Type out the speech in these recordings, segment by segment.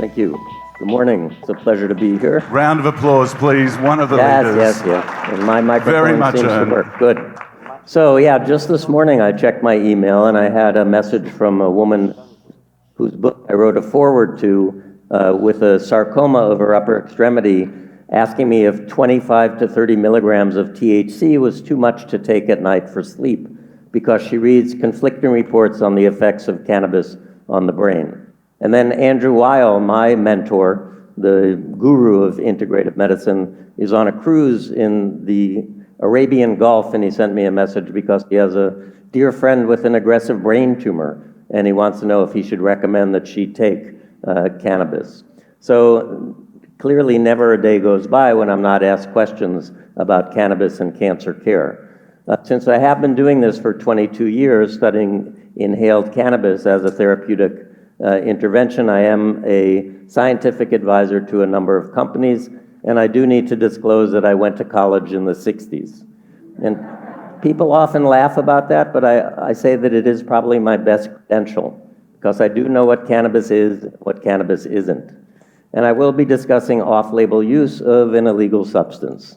Thank you. Good morning. It's a pleasure to be here. Round of applause, please. One of the leaders. Yes. And my microphone Very much seems to work. Good. So yeah, just this morning I checked my email and I had a message from a woman whose book I wrote a foreword to with a sarcoma of her upper extremity, asking me if 25 to 30 milligrams of THC was too much to take at night for sleep, because she reads conflicting reports on the effects of cannabis on the brain. And then Andrew Weil, my mentor, the guru of integrative medicine, is on a cruise in the Arabian Gulf, and he sent me a message because he has a dear friend with an aggressive brain tumor, and he wants to know if he should recommend that she take cannabis. So clearly never a day goes by when I'm not asked questions about cannabis and cancer care. Since I have been doing this for 22 years, studying inhaled cannabis as a therapeutic intervention, I am a scientific advisor to a number of companies, and I do need to disclose that I went to college in the 60s. And people often laugh about that, but I say that it is probably my best credential, because I do know what cannabis is, what cannabis isn't. And I will be discussing off-label use of an illegal substance.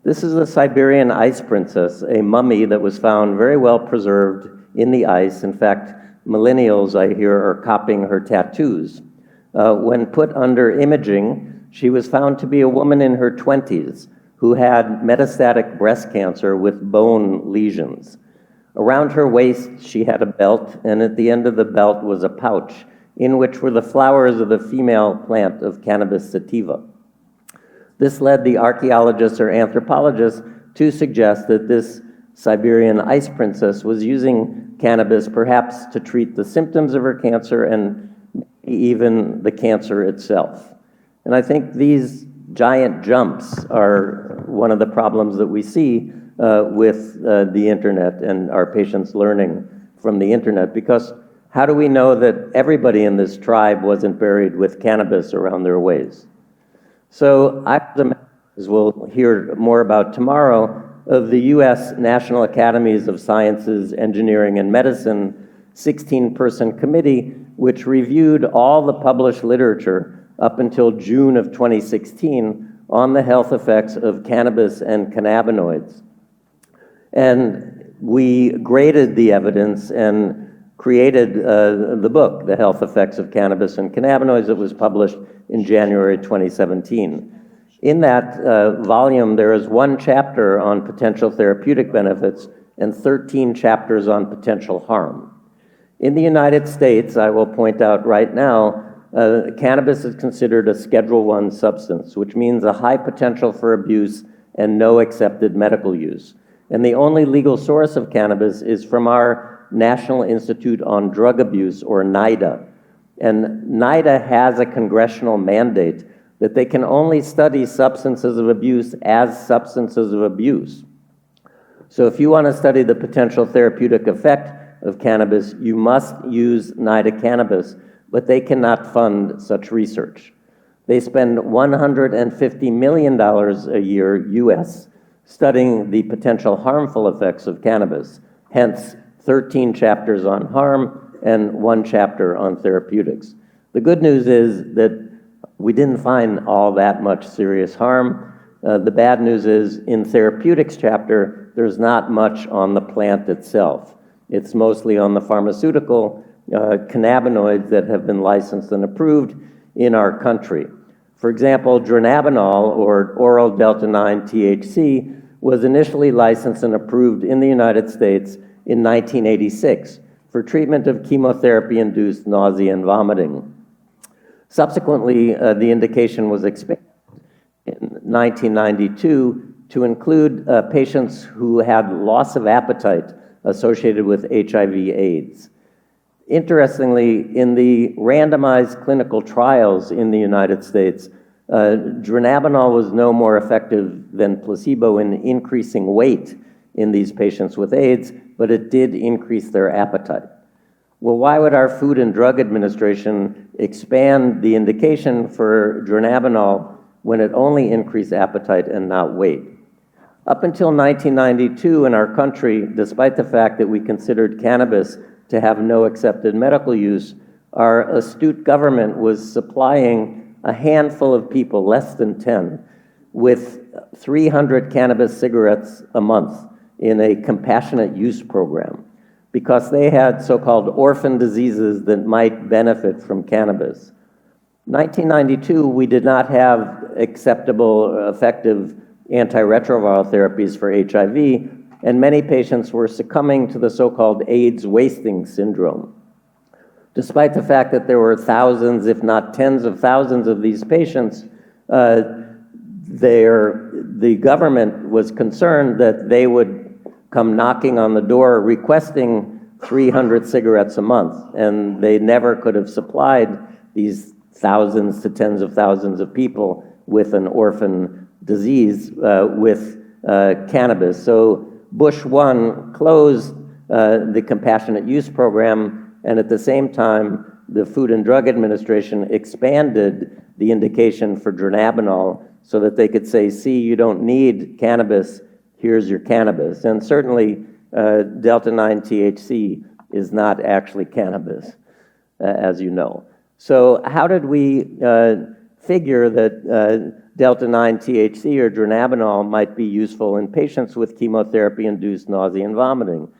This is the Siberian ice princess, a mummy that was found very well preserved in the ice. In fact, millennials, I hear, are copying her tattoos. When put under imaging, she was found to be a woman in her 20s who had metastatic breast cancer with bone lesions. Around her waist, she had a belt, and at the end of the belt was a pouch in which were the flowers of the female plant of Cannabis sativa. This led the archaeologists or anthropologists to suggest that this Siberian ice princess was using cannabis perhaps to treat the symptoms of her cancer and even the cancer itself. And I think these giant jumps are one of the problems that we see with the internet and our patients learning from the internet, because how do we know that everybody in this tribe wasn't buried with cannabis around their waist? So as we'll hear more about tomorrow, of the U.S. National Academies of Sciences, Engineering, and Medicine 16-person committee, which reviewed all the published literature up until June of 2016 on the health effects of cannabis and cannabinoids. And we graded the evidence and created the book, The Health Effects of Cannabis and Cannabinoids, that was published in January 2017. In that volume, there is one chapter on potential therapeutic benefits and 13 chapters on potential harm. In the United States, I will point out right now, cannabis is considered a Schedule I substance, which means a high potential for abuse and no accepted medical use. And the only legal source of cannabis is from our National Institute on Drug Abuse, or NIDA. And NIDA has a congressional mandate that they can only study substances of abuse as substances of abuse. So if you want to study the potential therapeutic effect of cannabis, you must use NIDA cannabis, but they cannot fund such research. They spend $150 million a year, US, studying the potential harmful effects of cannabis, hence 13 chapters on harm and one chapter on therapeutics. The good news is that we didn't find all that much serious harm. The bad news is, in therapeutics chapter, there's not much on the plant itself. It's mostly on the pharmaceutical cannabinoids that have been licensed and approved in our country. For example, dronabinol, or oral delta-9 THC, was initially licensed and approved in the United States in 1986 for treatment of chemotherapy-induced nausea and vomiting. Subsequently, the indication was expanded in 1992 to include patients who had loss of appetite associated with HIV/AIDS. Interestingly, in the randomized clinical trials in the United States, dronabinol was no more effective than placebo in increasing weight in these patients with AIDS, but it did increase their appetite. Well, why would our Food and Drug Administration expand the indication for dronabinol when it only increased appetite and not weight? Up until 1992 in our country, despite the fact that we considered cannabis to have no accepted medical use, our astute government was supplying a handful of people, less than 10, with 300 cannabis cigarettes a month in a compassionate use program because they had so-called orphan diseases that might benefit from cannabis. 1992, we did not have acceptable, effective antiretroviral therapies for HIV, and many patients were succumbing to the so-called AIDS wasting syndrome. Despite the fact that there were thousands, if not tens of thousands of these patients, the government was concerned that they would come knocking on the door requesting 300 cigarettes a month, and they never could have supplied these thousands to tens of thousands of people with an orphan disease with cannabis. So Bush 1 closed the compassionate use program, and at the same time, the Food and Drug Administration expanded the indication for dronabinol so that they could say, see, you don't need cannabis, here's your cannabis. And certainly, delta-9 THC is not actually cannabis, as you know. So how did we figure that delta-9 THC or dronabinol might be useful in patients with chemotherapy-induced nausea and vomiting?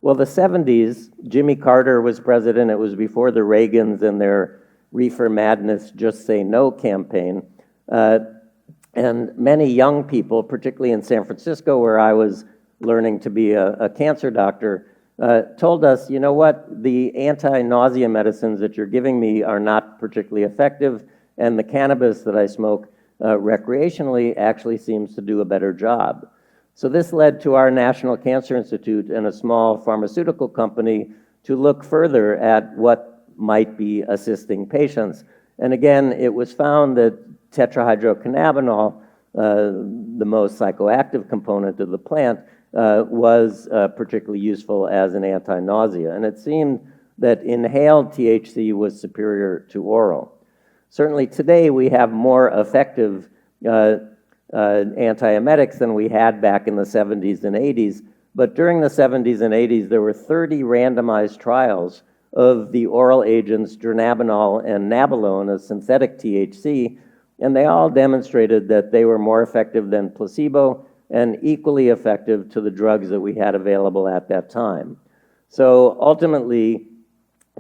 Well, the 70s, Jimmy Carter was president. It was before the Reagans and their reefer madness, just say no campaign. And many young people, particularly in San Francisco, where I was learning to be a cancer doctor, told us, you know what, the anti-nausea medicines that you're giving me are not particularly effective, and the cannabis that I smoke recreationally actually seems to do a better job. So this led to our National Cancer Institute and a small pharmaceutical company to look further at what might be assisting patients. And again, it was found that tetrahydrocannabinol, the most psychoactive component of the plant, was particularly useful as an anti-nausea. And it seemed that inhaled THC was superior to oral. Certainly today we have more effective antiemetics than we had back in the 70s and 80s. But during the 70s and 80s, there were 30 randomized trials of the oral agents dronabinol and nabilone, a synthetic THC, and they all demonstrated that they were more effective than placebo and equally effective to the drugs that we had available at that time. So ultimately,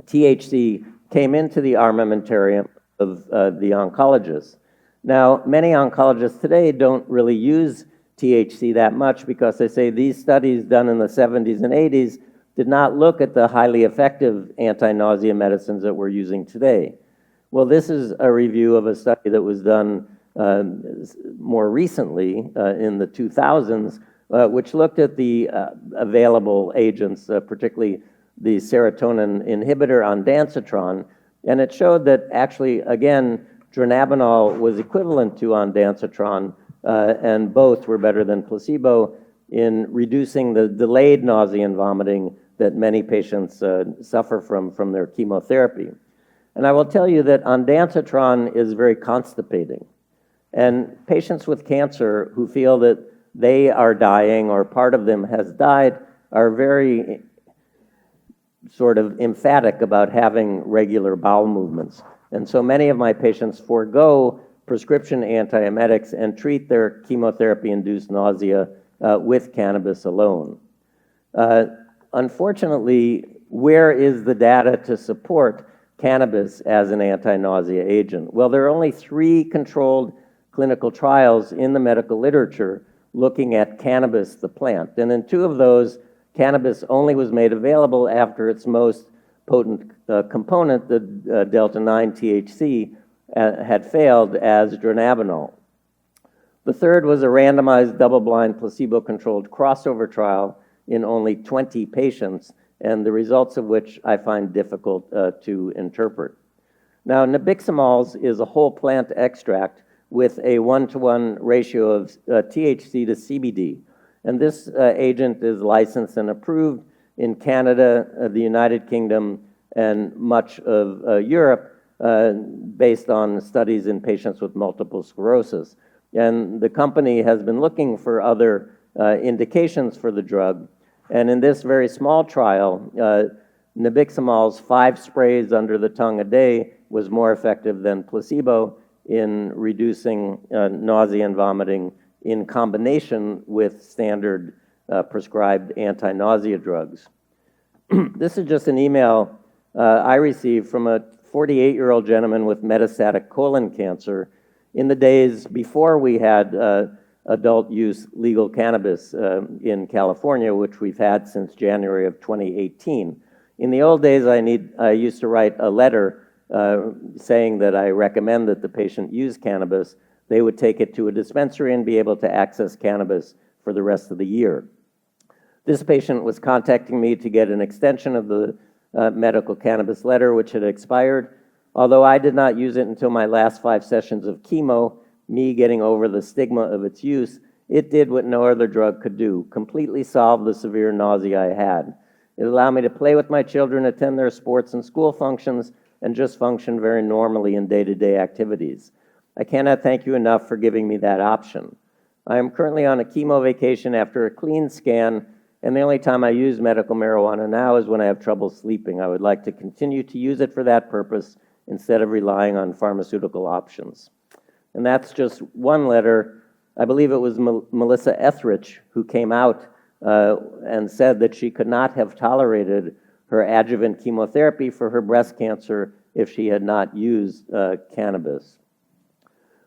THC came into the armamentarium of the oncologists. Now, many oncologists today don't really use THC that much because they say these studies done in the 70s and 80s did not look at the highly effective anti-nausea medicines that we're using today. Well, this is a review of a study that was done more recently in the 2000s, which looked at the available agents, particularly the serotonin inhibitor ondansetron, and it showed that actually, again, dronabinol was equivalent to ondansetron, and both were better than placebo in reducing the delayed nausea and vomiting that many patients suffer from their chemotherapy. And I will tell you that ondansetron is very constipating. And patients with cancer who feel that they are dying or part of them has died are very sort of emphatic about having regular bowel movements. And so many of my patients forego prescription antiemetics and treat their chemotherapy-induced nausea with cannabis alone. Unfortunately, where is the data to support cannabis as an anti-nausea agent? Well, there are only 3 controlled clinical trials in the medical literature looking at cannabis, the plant. And in 2 of those, cannabis only was made available after its most potent component, the delta-9 THC, had failed as dronabinol. The third was a randomized double-blind placebo-controlled crossover trial in only 20 patients, and the results of which I find difficult to interpret. Now, nabiximols is a whole plant extract with a 1-to-1 ratio of THC to CBD. And this agent is licensed and approved in Canada, the United Kingdom, and much of Europe based on studies in patients with multiple sclerosis. And the company has been looking for other indications for the drug. And in this very small trial, nabiximols 5 sprays under the tongue a day was more effective than placebo in reducing nausea and vomiting in combination with standard prescribed anti-nausea drugs. This is just an email I received from a 48-year-old gentleman with metastatic colon cancer in the days before we had adult use legal cannabis in California, which we've had since January of 2018. In the old days, I used to write a letter saying that I recommend that the patient use cannabis. They would take it to a dispensary and be able to access cannabis for the rest of the year. This patient was contacting me to get an extension of the medical cannabis letter, which had expired. Although I did not use it until my last 5 sessions of chemo, me getting over the stigma of its use, it did what no other drug could do, completely solve the severe nausea I had. It allowed me to play with my children, attend their sports and school functions, and just function very normally in day-to-day activities. I cannot thank you enough for giving me that option. I am currently on a chemo vacation after a clean scan, and the only time I use medical marijuana now is when I have trouble sleeping. I would like to continue to use it for that purpose instead of relying on pharmaceutical options. And that's just one letter. I believe it was Melissa Etheridge who came out and said that she could not have tolerated her adjuvant chemotherapy for her breast cancer if she had not used cannabis.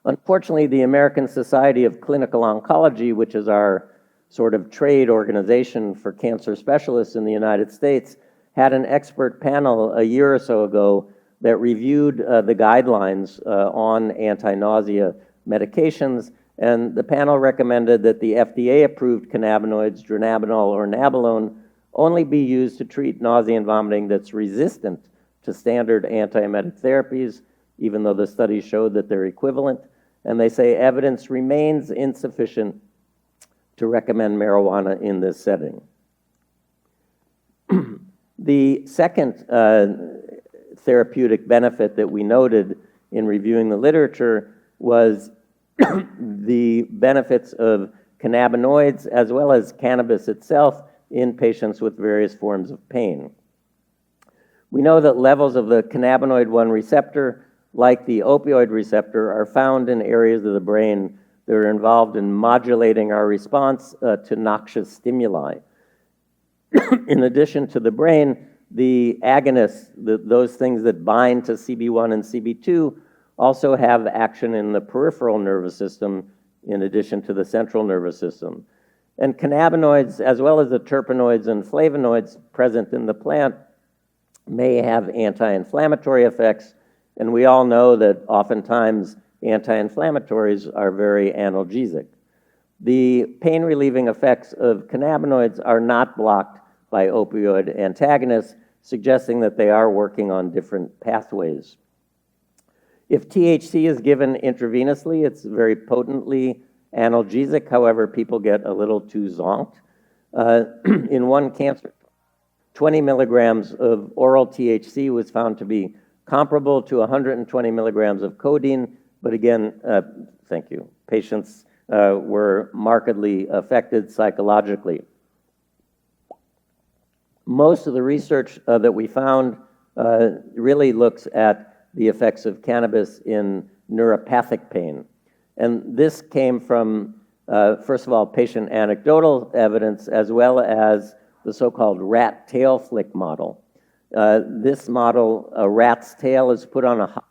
Unfortunately, the American Society of Clinical Oncology, which is our sort of trade organization for cancer specialists in the United States, had an expert panel a year or so ago that reviewed the guidelines on anti-nausea medications, and the panel recommended that the FDA-approved cannabinoids, dronabinol or nabilone, only be used to treat nausea and vomiting that's resistant to standard antiemetic therapies, even though the studies showed that they're equivalent. And they say evidence remains insufficient to recommend marijuana in this setting. The second therapeutic benefit that we noted in reviewing the literature was the benefits of cannabinoids as well as cannabis itself in patients with various forms of pain. We know that levels of the cannabinoid 1 receptor, like the opioid receptor, are found in areas of the brain that are involved in modulating our response to noxious stimuli. In addition to the brain, the agonists, those things that bind to CB1 and CB2, also have action in the peripheral nervous system in addition to the central nervous system. And cannabinoids, as well as the terpenoids and flavonoids present in the plant, may have anti-inflammatory effects, and we all know that oftentimes anti-inflammatories are very analgesic. The pain-relieving effects of cannabinoids are not blocked by opioid antagonists, suggesting that they are working on different pathways. If THC is given intravenously, it's very potently analgesic. However, people get a little too zonked. In one cancer, 20 milligrams of oral THC was found to be comparable to 120 milligrams of codeine, but again, thank you, patients were markedly affected psychologically. Most of the research that we found really looks at the effects of cannabis in neuropathic pain. And this came from, first of all, patient anecdotal evidence, as well as the so-called rat tail flick model. This model, a rat's tail is put on a hot,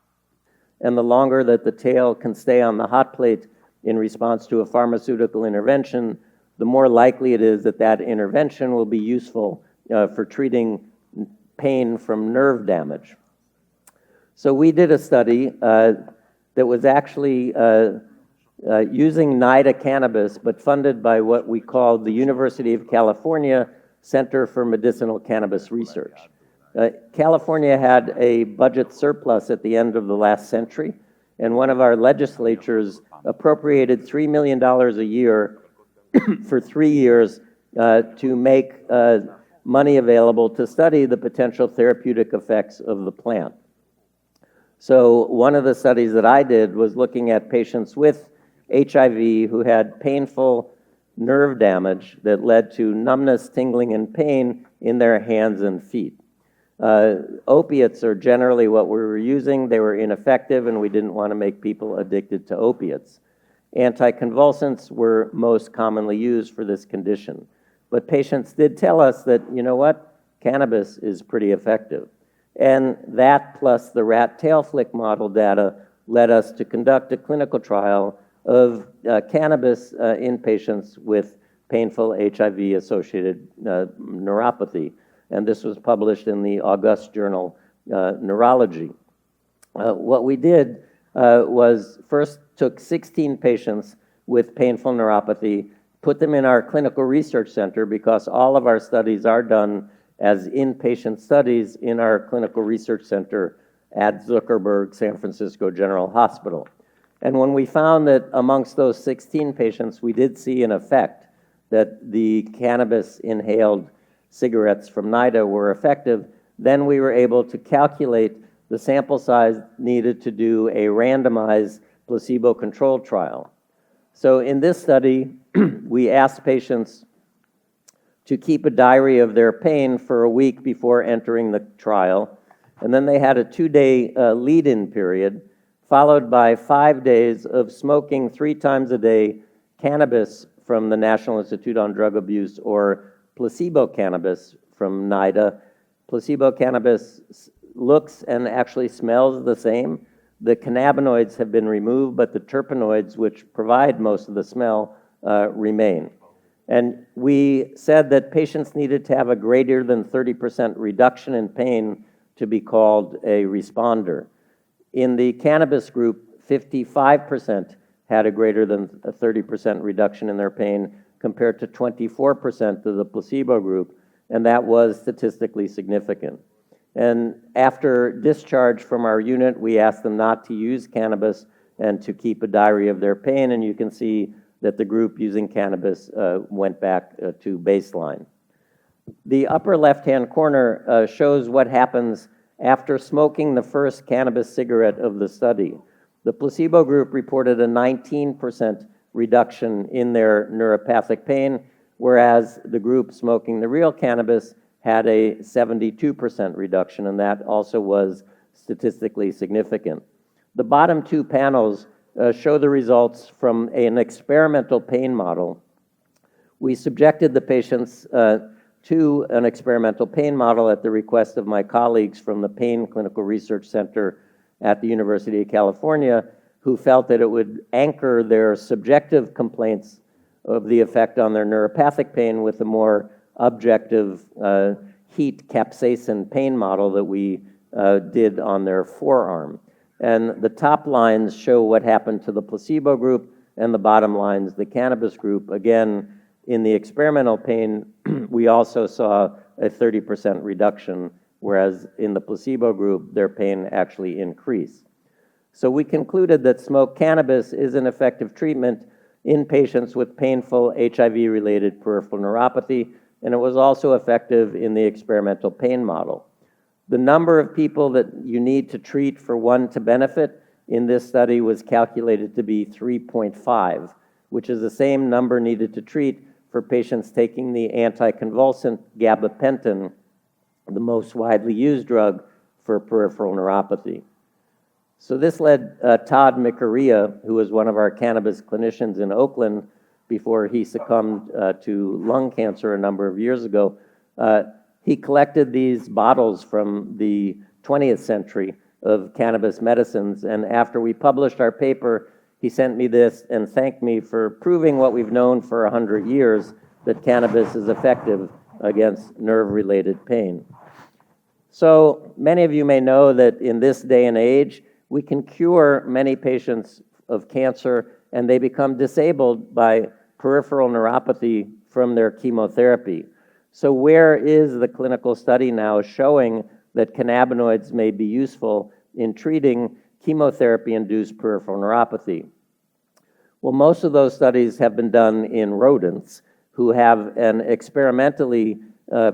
and the longer that the tail can stay on the hot plate in response to a pharmaceutical intervention, the more likely it is that that intervention will be useful for treating pain from nerve damage. So we did a study that was actually using NIDA cannabis, but funded by what we called the University of California Center for Medicinal Cannabis Research. California had a budget surplus at the end of the last century, and one of our legislatures appropriated $3 million a year for 3 years to make money available to study the potential therapeutic effects of the plant. So one of the studies that I did was looking at patients with HIV who had painful nerve damage that led to numbness, tingling, and pain in their hands and feet. Opiates are generally what we were using. They were ineffective, and we didn't want to make people addicted to opiates. Anticonvulsants were most commonly used for this condition. But patients did tell us that, you know what, cannabis is pretty effective. And that plus the rat tail flick model data led us to conduct a clinical trial of cannabis in patients with painful HIV-associated neuropathy. And this was published in the August journal Neurology. What we did was first took 16 patients with painful neuropathy, put them in our clinical research center because all of our studies are done as inpatient studies in our clinical research center at Zuckerberg San Francisco General Hospital. And when we found that amongst those 16 patients, we did see an effect, that the cannabis inhaled cigarettes from NIDA were effective, then we were able to calculate the sample size needed to do a randomized placebo-controlled trial. So in this study, we asked patients to keep a diary of their pain for a week before entering the trial, and then they had a 2-day lead-in period, followed by 5 days of smoking 3 times a day cannabis from the National Institute on Drug Abuse or placebo cannabis from NIDA. Placebo cannabis looks and actually smells the same. The cannabinoids have been removed, but the terpenoids, which provide most of the smell, remain. And we said that patients needed to have a greater than 30% reduction in pain to be called a responder. In the cannabis group, 55% had a greater than 30% reduction in their pain compared to 24% of the placebo group, and that was statistically significant. And after discharge from our unit, we asked them not to use cannabis and to keep a diary of their pain, and you can see that the group using cannabis went back to baseline. The upper left-hand corner shows what happens after smoking the first cannabis cigarette of the study. The placebo group reported a 19% reduction in their neuropathic pain, whereas the group smoking the real cannabis had a 72% reduction, and that also was statistically significant. The bottom 2 panels show the results from an experimental pain model. We subjected the patients to an experimental pain model at the request of my colleagues from the Pain Clinical Research Center at the University of California, who felt that it would anchor their subjective complaints of the effect on their neuropathic pain with a more objective heat capsaicin pain model that we did on their forearm. And the top lines show what happened to the placebo group, and the bottom lines, the cannabis group. Again, in the experimental pain, we also saw a 30% reduction, whereas in the placebo group, their pain actually increased. So we concluded that smoked cannabis is an effective treatment in patients with painful HIV-related peripheral neuropathy, and it was also effective in the experimental pain model. The number of people that you need to treat for one to benefit in this study was calculated to be 3.5, which is the same number needed to treat for patients taking the anticonvulsant gabapentin, the most widely used drug for peripheral neuropathy. So this led Todd Mikaria, who was one of our cannabis clinicians in Oakland before he succumbed to lung cancer a number of years ago. He collected these bottles from the 20th century of cannabis medicines, and after we published our paper, he sent me this and thanked me for proving what we've known for 100 years, that cannabis is effective against nerve-related pain. So many of you may know that in this day and age, we can cure many patients of cancer, and they become disabled by peripheral neuropathy from their chemotherapy. So where is the clinical study now showing that cannabinoids may be useful in treating chemotherapy-induced peripheral neuropathy? Well, most of those studies have been done in rodents who have an experimentally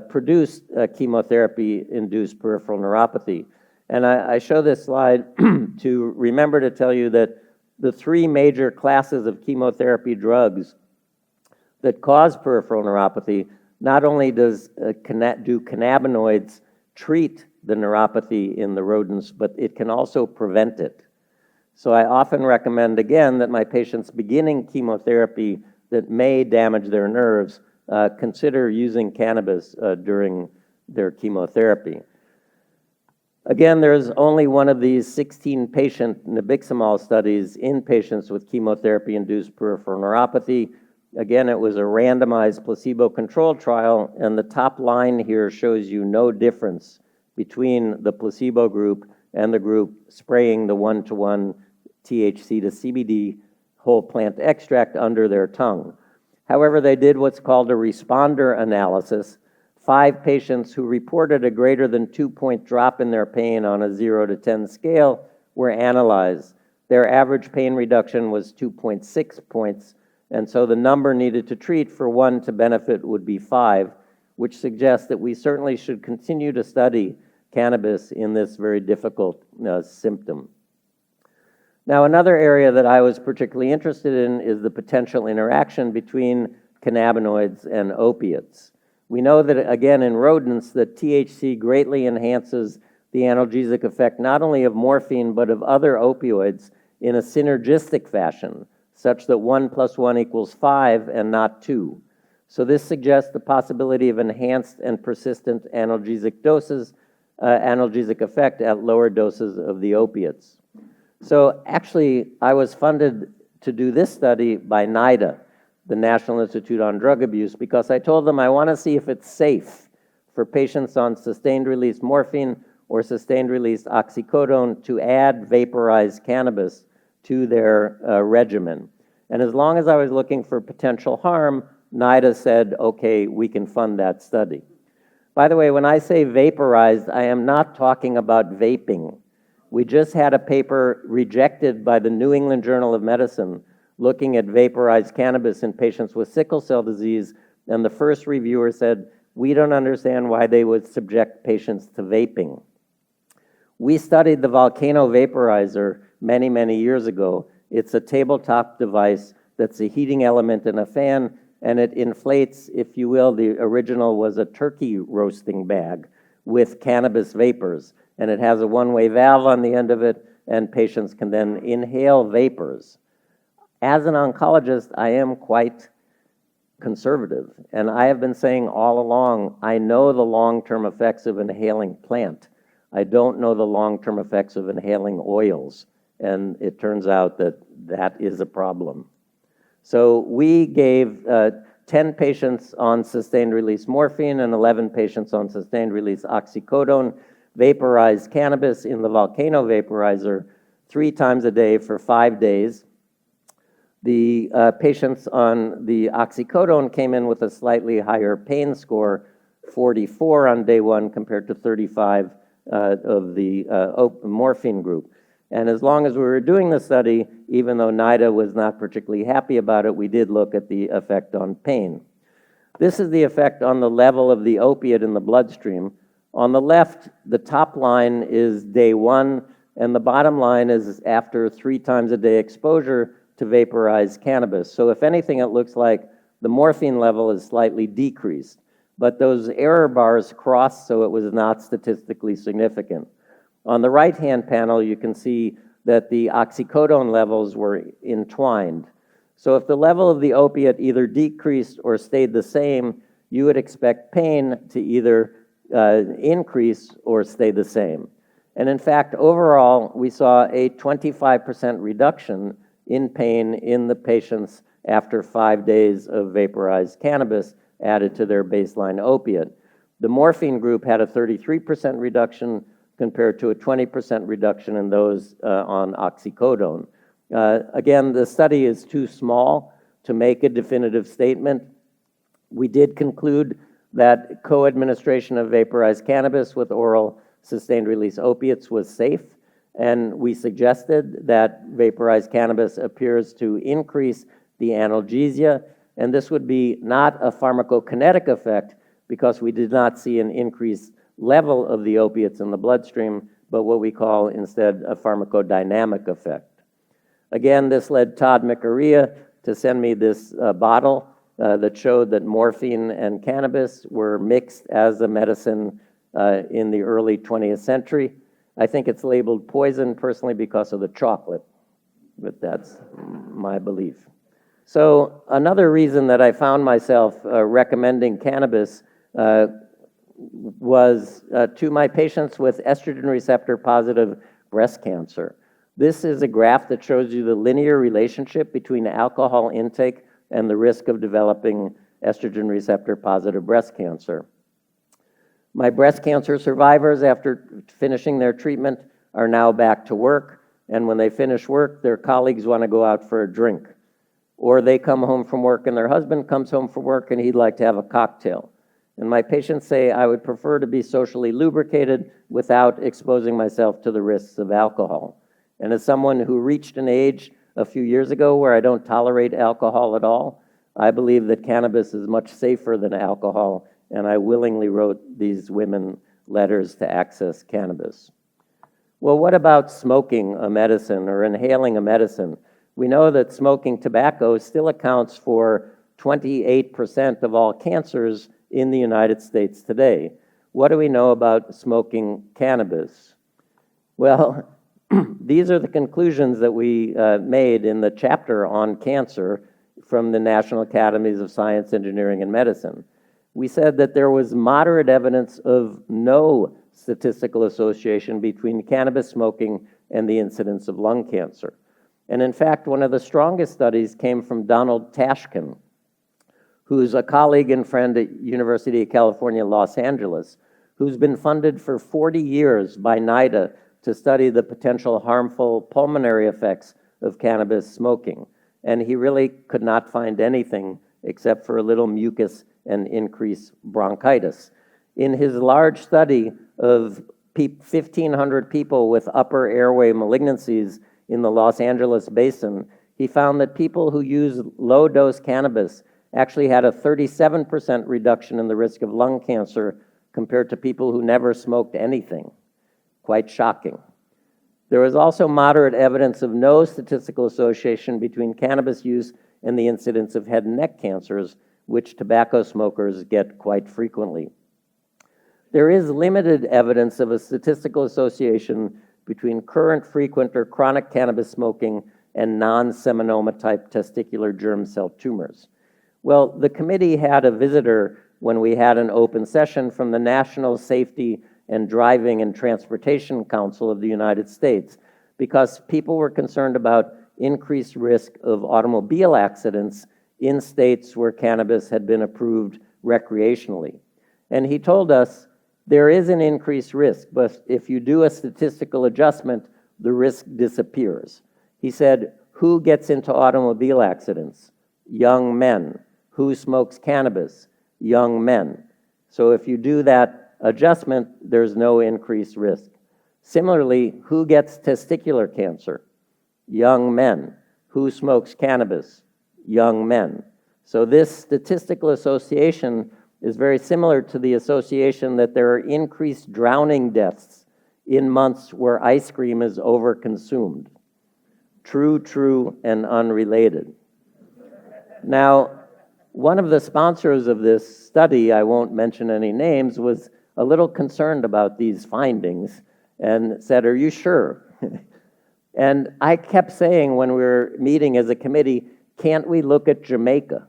produced chemotherapy-induced peripheral neuropathy. And I show this slide to remember to tell you that the 3 major classes of chemotherapy drugs that cause peripheral neuropathy, not only do cannabinoids treat the neuropathy in the rodents, but it can also prevent it. So I often recommend, again, that my patients beginning chemotherapy that may damage their nerves consider using cannabis during their chemotherapy. Again, there's only one of these 16-patient nabiximols studies in patients with chemotherapy-induced peripheral neuropathy. Again, it was a randomized placebo-controlled trial, and the top line here shows you no difference between the placebo group and the group spraying the one-to-one THC to CBD whole plant extract under their tongue. However, they did what's called a responder analysis. 5 patients who reported a greater than 2-point drop in their pain on a 0 to 10 scale were analyzed. Their average pain reduction was 2.6 points, and so the number needed to treat for 1 to benefit would be 5, which suggests that we certainly should continue to study cannabis in this very difficult symptom. Now, another area that I was particularly interested in is the potential interaction between cannabinoids and opiates. We know that, again, in rodents, that THC greatly enhances the analgesic effect not only of morphine, but of other opioids in a synergistic fashion, such that 1 + 1 = 5 and not 2. So this suggests the possibility of enhanced and persistent analgesic effect at lower doses of the opiates. So actually, I was funded to do this study by NIDA, the National Institute on Drug Abuse, because I told them I want to see if it's safe for patients on sustained-release morphine or sustained-release oxycodone to add vaporized cannabis to their regimen. And as long as I was looking for potential harm, NIDA said, okay, we can fund that study. By the way, when I say vaporized, I am not talking about vaping. We just had a paper rejected by the New England Journal of Medicine looking at vaporized cannabis in patients with sickle cell disease, and the first reviewer said, we don't understand why they would subject patients to vaping. We studied the Volcano Vaporizer many, many years ago. It's a tabletop device that's a heating element in a fan, and it inflates, if you will. The original was a turkey roasting bag with cannabis vapors, and it has a one-way valve on the end of it, and patients can then inhale vapors. As an oncologist, I am quite conservative, and I have been saying all along, I know the long-term effects of inhaling plant. I don't know the long-term effects of inhaling oils, and it turns out that that is a problem. So we gave 10 patients on sustained-release morphine and 11 patients on sustained-release oxycodone, vaporized cannabis in the Volcano Vaporizer 3 times a day for 5 days. The patients on the oxycodone came in with a slightly higher pain score, 44 on day 1 compared to 35 of the morphine group. And as long as we were doing the study, even though NIDA was not particularly happy about it, we did look at the effect on pain. This is the effect on the level of the opiate in the bloodstream. On the left, the top line is day 1, and the bottom line is after 3 times a day exposure to vaporized cannabis. So if anything, it looks like the morphine level is slightly decreased, but those error bars crossed, so it was not statistically significant. On the right-hand panel, you can see that the oxycodone levels were entwined. So if the level of the opiate either decreased or stayed the same, you would expect pain to either increase or stay the same. And in fact, overall, we saw a 25% reduction in pain in the patients after 5 days of vaporized cannabis added to their baseline opiate. The morphine group had a 33% reduction compared to a 20% reduction in those on oxycodone. Again, the study is too small to make a definitive statement. We did conclude that co-administration of vaporized cannabis with oral sustained-release opiates was safe, and we suggested that vaporized cannabis appears to increase the analgesia, and this would be not a pharmacokinetic effect because we did not see an increased level of the opiates in the bloodstream, but what we call instead a pharmacodynamic effect. Again, this led Todd McArea to send me this bottle that showed that morphine and cannabis were mixed as a medicine in the early 20th century. I think it's labeled poison personally because of the chocolate, but that's my belief. So another reason that I found myself recommending cannabis was to my patients with estrogen receptor positive breast cancer. This is a graph that shows you the linear relationship between alcohol intake and the risk of developing estrogen receptor positive breast cancer. My breast cancer survivors, after finishing their treatment, are now back to work, and when they finish work, their colleagues want to go out for a drink. Or they come home from work and their husband comes home from work and he'd like to have a cocktail. And my patients say, I would prefer to be socially lubricated without exposing myself to the risks of alcohol. And as someone who reached an age a few years ago where I don't tolerate alcohol at all, I believe that cannabis is much safer than alcohol, and I willingly wrote these women letters to access cannabis. Well, what about smoking a medicine or inhaling a medicine? We know that smoking tobacco still accounts for 28% of all cancers in the United States today. What do we know about smoking cannabis? Well, these are the conclusions that we made in the chapter on cancer from the National Academies of Science, Engineering, and Medicine. We said that there was moderate evidence of no statistical association between cannabis smoking and the incidence of lung cancer. And in fact, one of the strongest studies came from Donald Tashkin, who's a colleague and friend at University of California, Los Angeles, who's been funded for 40 years by NIDA to study the potential harmful pulmonary effects of cannabis smoking. And he really could not find anything except for a little mucus and increased bronchitis. In his large study of 1,500 people with upper airway malignancies in the Los Angeles basin, he found that people who used low-dose cannabis actually had a 37% reduction in the risk of lung cancer compared to people who never smoked anything. Quite shocking. There was also moderate evidence of no statistical association between cannabis use and the incidence of head and neck cancers, which tobacco smokers get quite frequently. There is limited evidence of a statistical association between current, frequent, or chronic cannabis smoking and non-seminoma type testicular germ cell tumors. Well, the committee had a visitor when we had an open session from the National Safety and Driving and Transportation Council of the United States, because people were concerned about increased risk of automobile accidents in states where cannabis had been approved recreationally. And he told us there is an increased risk, but if you do a statistical adjustment, the risk disappears. He said, who gets into automobile accidents? Young men. Who smokes cannabis? Young men. So if you do that adjustment, there's no increased risk. Similarly, who gets testicular cancer? Young men. Who smokes cannabis? Young men. So this statistical association is very similar to the association that there are increased drowning deaths in months where ice cream is overconsumed. True, and unrelated. Now, one of the sponsors of this study, I won't mention any names, was a little concerned about these findings and said, are you sure? And I kept saying when we were meeting as a committee, can't we look at Jamaica?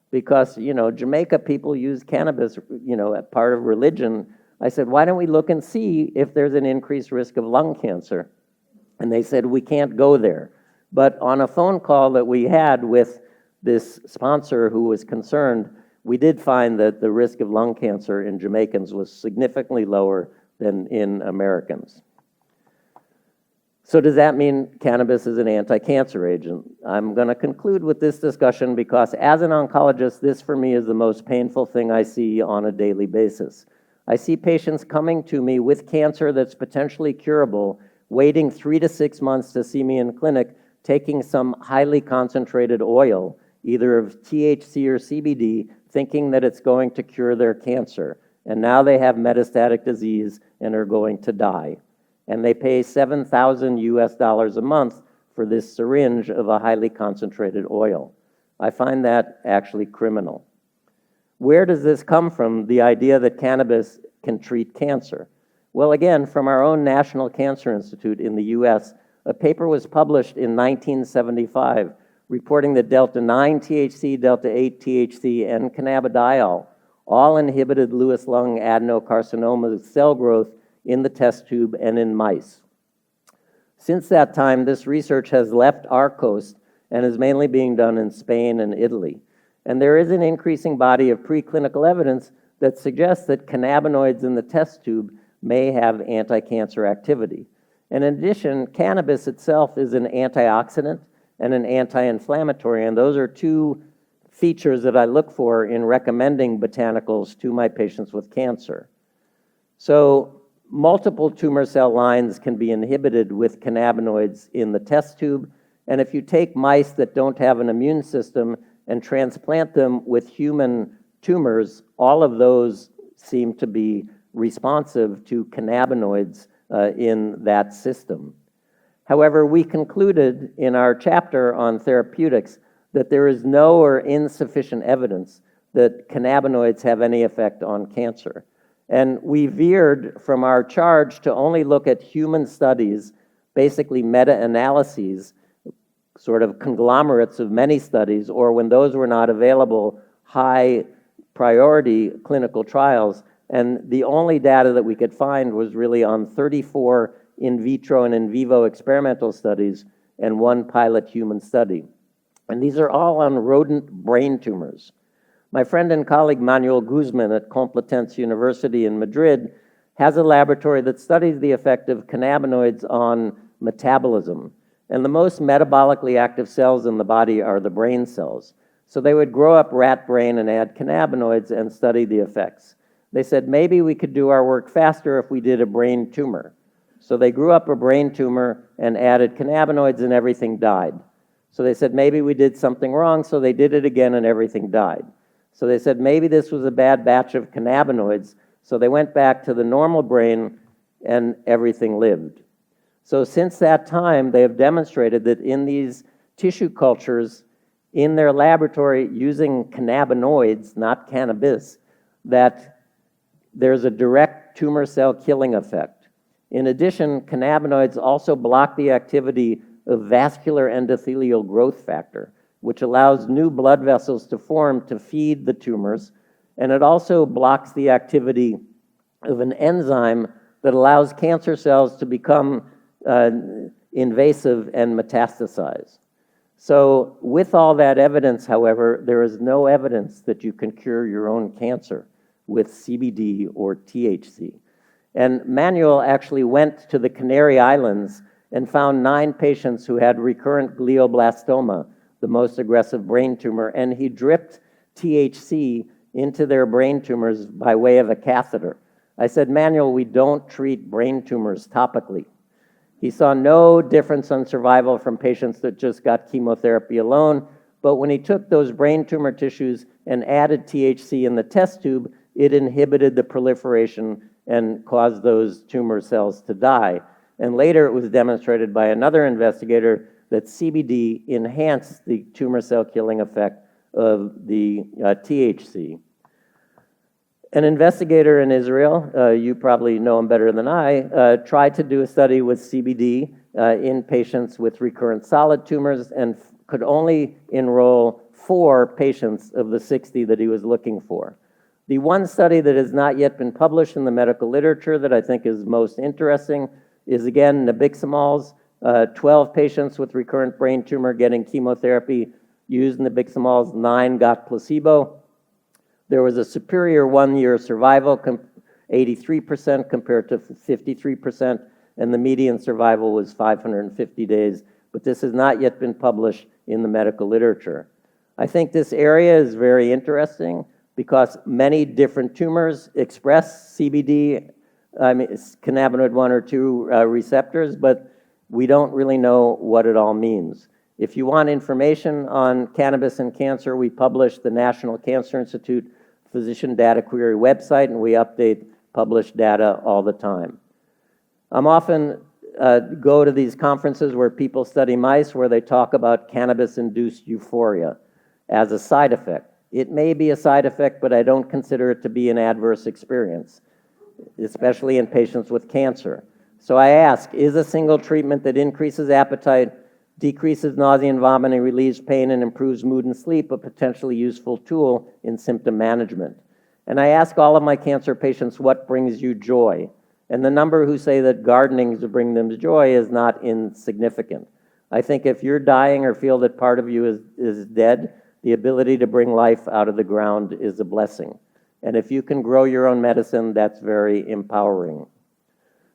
Because, Jamaica people use cannabis, as part of religion. I said, why don't we look and see if there's an increased risk of lung cancer? And they said, we can't go there. But on a phone call that we had with this sponsor who was concerned, we did find that the risk of lung cancer in Jamaicans was significantly lower than in Americans. So does that mean cannabis is an anti-cancer agent? I'm going to conclude with this discussion because as an oncologist, this for me is the most painful thing I see on a daily basis. I see patients coming to me with cancer that's potentially curable, waiting 3 to 6 months to see me in clinic, taking some highly concentrated oil, either of THC or CBD, thinking that it's going to cure their cancer. And now they have metastatic disease and are going to die. And they pay $7,000 a month for this syringe of a highly concentrated oil. I find that actually criminal. Where does this come from, the idea that cannabis can treat cancer. Well, again, from our own National Cancer Institute in the US, a paper was published in 1975 reporting that delta-9 THC, delta-8 THC, and cannabidiol all inhibited Lewis lung adenocarcinoma cell growth in the test tube and in mice. Since that time, this research has left our coast and is mainly being done in Spain and Italy. And there is an increasing body of preclinical evidence that suggests that cannabinoids in the test tube may have anti-cancer activity. And in addition, cannabis itself is an antioxidant and an anti-inflammatory, and those are two features that I look for in recommending botanicals to my patients with cancer. So multiple tumor cell lines can be inhibited with cannabinoids in the test tube, and if you take mice that don't have an immune system and transplant them with human tumors, all of those seem to be responsive to cannabinoids in that system. However, we concluded in our chapter on therapeutics that there is no or insufficient evidence that cannabinoids have any effect on cancer. And we veered from our charge to only look at human studies, basically meta-analyses, sort of conglomerates of many studies, or when those were not available, high priority clinical trials. And the only data that we could find was really on 34 in vitro and in vivo experimental studies and one pilot human study. And these are all on rodent brain tumors. My friend and colleague Manuel Guzman at Complutense University in Madrid has a laboratory that studies the effect of cannabinoids on metabolism. And the most metabolically active cells in the body are the brain cells. So they would grow up rat brain and add cannabinoids and study the effects. They said, maybe we could do our work faster if we did a brain tumor. So they grew up a brain tumor and added cannabinoids and everything died. So they said, maybe we did something wrong, so they did it again and everything died. So they said, maybe this was a bad batch of cannabinoids, so they went back to the normal brain and everything lived. So since that time, they have demonstrated that in these tissue cultures, in their laboratory using cannabinoids, not cannabis, that there's a direct tumor cell killing effect. In addition, cannabinoids also block the activity of vascular endothelial growth factor, which allows new blood vessels to form to feed the tumors, and it also blocks the activity of an enzyme that allows cancer cells to become invasive and metastasize. So with all that evidence, however, there is no evidence that you can cure your own cancer with CBD or THC. And Manuel actually went to the Canary Islands and found 9 patients who had recurrent glioblastoma, the most aggressive brain tumor, and he dripped THC into their brain tumors by way of a catheter. I said, Manuel, we don't treat brain tumors topically. He saw no difference on survival from patients that just got chemotherapy alone, but when he took those brain tumor tissues and added THC in the test tube, it inhibited the proliferation and caused those tumor cells to die. And later it was demonstrated by another investigator that CBD enhanced the tumor cell killing effect of the THC. An investigator in Israel, you probably know him better than I, tried to do a study with CBD in patients with recurrent solid tumors and could only enroll 4 patients of the 60 that he was looking for. The one study that has not yet been published in the medical literature that I think is most interesting is, again, nabiximols. 12 patients with recurrent brain tumor getting chemotherapy used nabiximols, 9 got placebo. There was a superior 1-year survival, 83% compared to 53%, and the median survival was 550 days, but this has not yet been published in the medical literature. I think this area is very interesting because many different tumors express CBD, cannabinoid 1 or 2 receptors, but we don't really know what it all means. If you want information on cannabis and cancer, we publish the National Cancer Institute Physician Data Query website, and we update published data all the time. I'm often go to these conferences where people study mice where they talk about cannabis-induced euphoria as a side effect. It may be a side effect, but I don't consider it to be an adverse experience. especially in patients with cancer. So I ask, is a single treatment that increases appetite, decreases nausea and vomiting, relieves pain, and improves mood and sleep a potentially useful tool in symptom management? And I ask all of my cancer patients, what brings you joy? And the number who say that gardening to bring them joy is not insignificant. I think if you're dying or feel that part of you is dead, the ability to bring life out of the ground is a blessing. And if you can grow your own medicine, that's very empowering.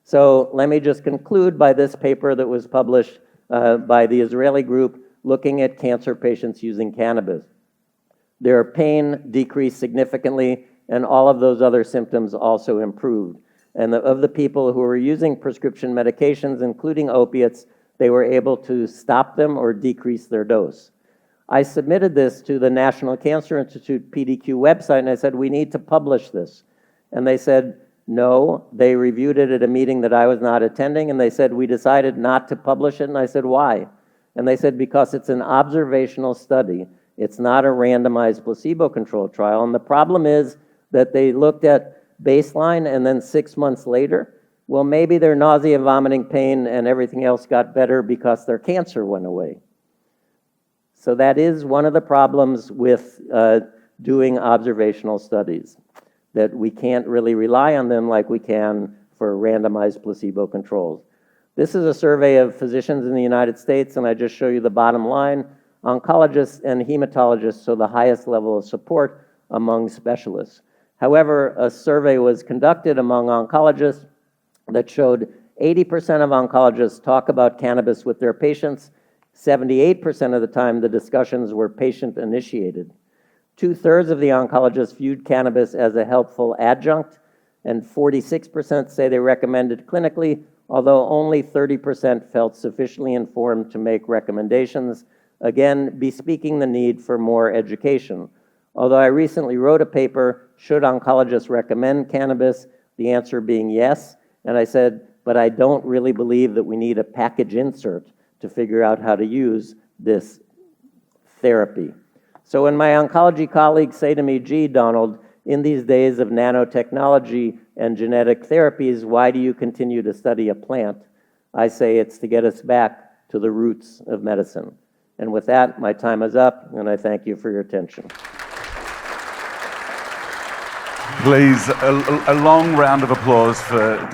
So let me just conclude by this paper that was published by the Israeli group looking at cancer patients using cannabis. Their pain decreased significantly, and all of those other symptoms also improved. And of the people who were using prescription medications, including opiates, they were able to stop them or decrease their dose. I submitted this to the National Cancer Institute PDQ website, and I said, we need to publish this. And they said, no. They reviewed it at a meeting that I was not attending, and they said, we decided not to publish it. And I said, why? And they said, because it's an observational study. It's not a randomized placebo-controlled trial. And the problem is that they looked at baseline and then 6 months later, well, maybe their nausea, vomiting, pain, and everything else got better because their cancer went away. So that is one of the problems with doing observational studies, that we can't really rely on them like we can for randomized placebo controls. This is a survey of physicians in the United States, and I just show you the bottom line. Oncologists and hematologists, so the highest level of support among specialists. However, a survey was conducted among oncologists that showed 80% of oncologists talk about cannabis with their patients. 78% of the time, the discussions were patient-initiated. 2/3 of the oncologists viewed cannabis as a helpful adjunct, and 46% say they recommend it clinically, although only 30% felt sufficiently informed to make recommendations, again, bespeaking the need for more education. Although I recently wrote a paper, should oncologists recommend cannabis? The answer being yes, and I said, but I don't really believe that we need a package insert to figure out how to use this therapy. So when my oncology colleagues say to me, gee, Donald, in these days of nanotechnology and genetic therapies, why do you continue to study a plant? I say it's to get us back to the roots of medicine. And with that, my time is up, and I thank you for your attention. Please, a long round of applause for